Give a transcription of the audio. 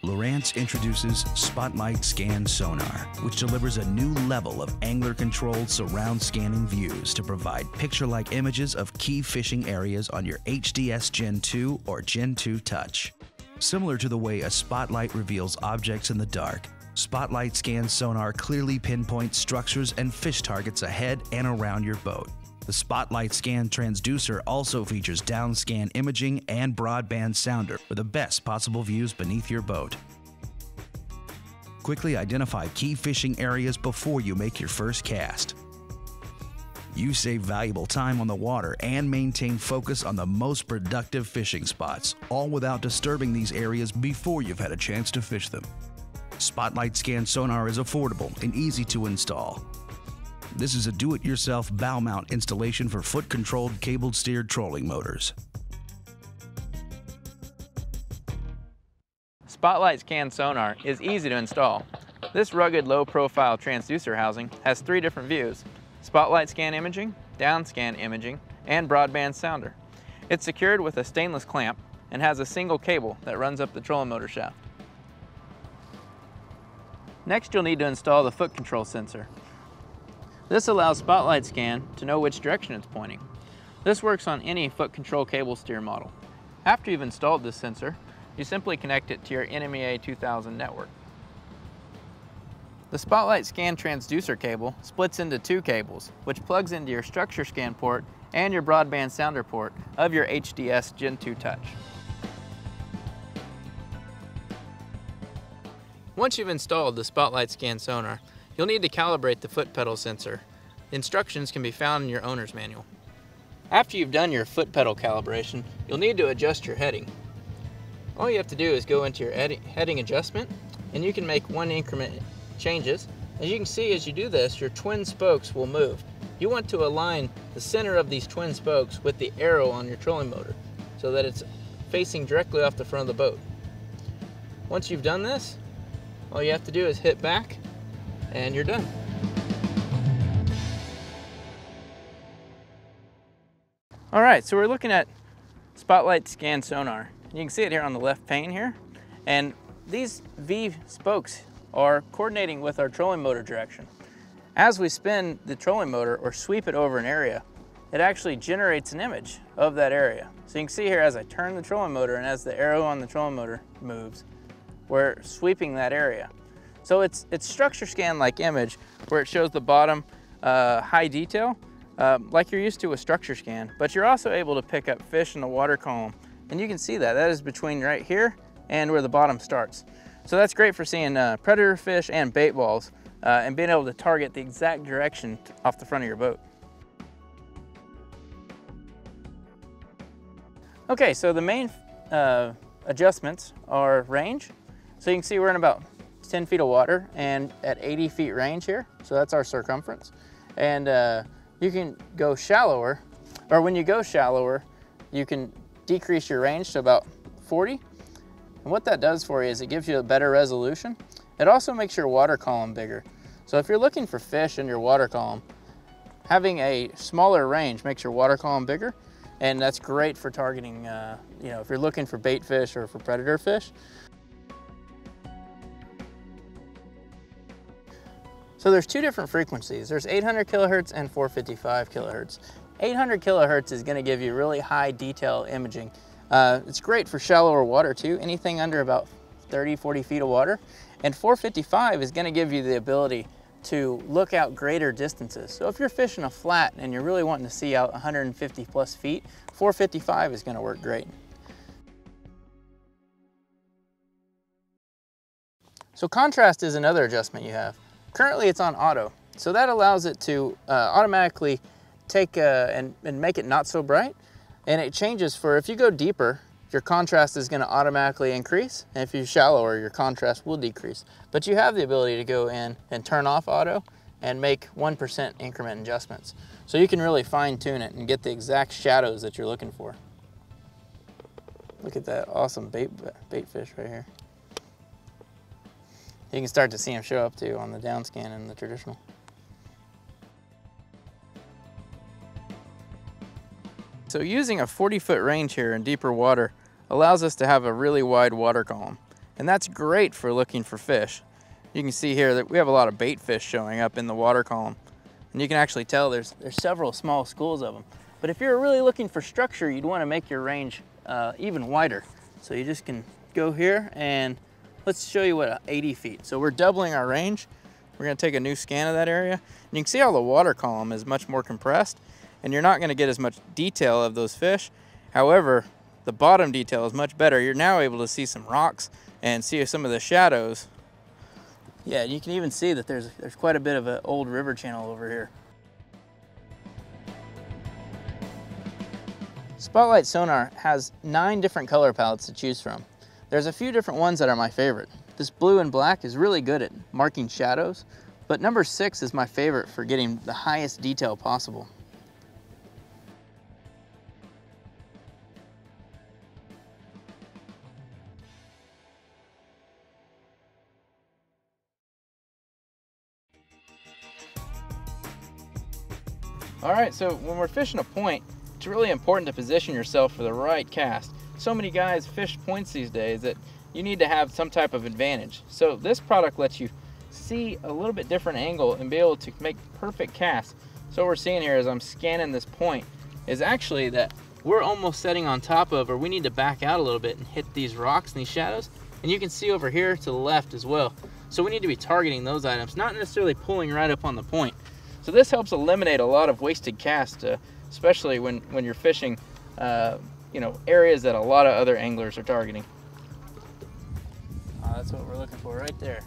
Lowrance introduces SpotlightScan Sonar, which delivers a new level of angler-controlled surround scanning views to provide picture-like images of key fishing areas on your HDS Gen 2 or Gen 2 Touch. Similar to the way a spotlight reveals objects in the dark, SpotlightScan Sonar clearly pinpoints structures and fish targets ahead and around your boat. The SpotlightScan transducer also features downscan imaging and broadband sounder for the best possible views beneath your boat. Quickly identify key fishing areas before you make your first cast. You save valuable time on the water and maintain focus on the most productive fishing spots, all without disturbing these areas before you've had a chance to fish them. SpotlightScan Sonar is affordable and easy to install. This is a do-it-yourself bow mount installation for foot-controlled cable-steered trolling motors. SpotlightScan Sonar is easy to install. This rugged low-profile transducer housing has 3 different views: spotlight scan imaging, downscan imaging, and broadband sounder. It's secured with a stainless clamp and has a single cable that runs up the trolling motor shaft. Next, you'll need to install the foot control sensor. This allows SpotlightScan to know which direction it's pointing. This works on any foot control cable steer model. After you've installed this sensor, you simply connect it to your NMEA 2000 network. The SpotlightScan transducer cable splits into 2 cables, which plugs into your structure scan port and your broadband sounder port of your HDS Gen 2 Touch. Once you've installed the SpotlightScan Sonar, you'll need to calibrate the foot pedal sensor. Instructions can be found in your owner's manual. After you've done your foot pedal calibration, you'll need to adjust your heading. All you have to do is go into your heading adjustment, and you can make 1 increment changes. As you can see, as you do this, your twin spokes will move. You want to align the center of these twin spokes with the arrow on your trolling motor so that it's facing directly off the front of the boat. Once you've done this, all you have to do is hit back and you're done. All right, so we're looking at SpotlightScan Sonar. You can see it here on the left pane here. And these V spokes are coordinating with our trolling motor direction. As we spin the trolling motor or sweep it over an area, it actually generates an image of that area. So you can see here as I turn the trolling motor and as the arrow on the trolling motor moves, we're sweeping that area. So it's structure scan like image where it shows the bottom high detail like you're used to with structure scan, but you're also able to pick up fish in the water column. And you can see that is between right here and where the bottom starts. So that's great for seeing predator fish and bait balls and being able to target the exact direction off the front of your boat. Okay, so the main adjustments are range. So you can see we're in about 10 feet of water and at 80 feet range here. So that's our circumference. And you can go shallower, or when you go shallower, you can decrease your range to about 40. And what that does for you is it gives you a better resolution. It also makes your water column bigger. So if you're looking for fish in your water column, having a smaller range makes your water column bigger. And that's great for targeting, if you're looking for bait fish or for predator fish. So there's 2 different frequencies. There's 800 kilohertz and 455 kilohertz. 800 kilohertz is going to give you really high detail imaging. It's great for shallower water too, anything under about 30, 40 feet of water. And 455 is going to give you the ability to look out greater distances. So if you're fishing a flat and you're really wanting to see out 150 plus feet, 455 is going to work great. So contrast is another adjustment you have. Currently it's on auto, so that allows it to automatically take and make it not so bright. And it changes for, if you go deeper, your contrast is going to automatically increase, and if you're shallower, your contrast will decrease. But you have the ability to go in and turn off auto and make 1% increment adjustments. So you can really fine tune it and get the exact shadows that you're looking for. Look at that awesome bait fish right here. You can start to see them show up too on the down scan and the traditional. So using a 40-foot range here in deeper water allows us to have a really wide water column. And that's great for looking for fish. You can see here that we have a lot of bait fish showing up in the water column. And you can actually tell there's several small schools of them. But if you're really looking for structure, you'd want to make your range even wider. So you just can go here and let's show you what 80 feet. So we're doubling our range. We're going to take a new scan of that area. And you can see how the water column is much more compressed, and you're not going to get as much detail of those fish. However, the bottom detail is much better. You're now able to see some rocks and see some of the shadows. Yeah, you can even see that there's quite a bit of an old river channel over here. Spotlight Sonar has 9 different color palettes to choose from. There's a few different ones that are my favorite. This blue and black is really good at marking shadows, but number 6 is my favorite for getting the highest detail possible. All right, so when we're fishing a point, it's really important to position yourself for the right cast. So many guys fish points these days that you need to have some type of advantage. So this product lets you see a little bit different angle and be able to make perfect casts. So what we're seeing here as I'm scanning this point is actually that we're almost setting on top of, or we need to back out a little bit and hit these rocks and these shadows. And you can see over here to the left as well. So we need to be targeting those items, not necessarily pulling right up on the point. So this helps eliminate a lot of wasted casts, especially when you're fishing you know, areas that a lot of other anglers are targeting. That's what we're looking for right there.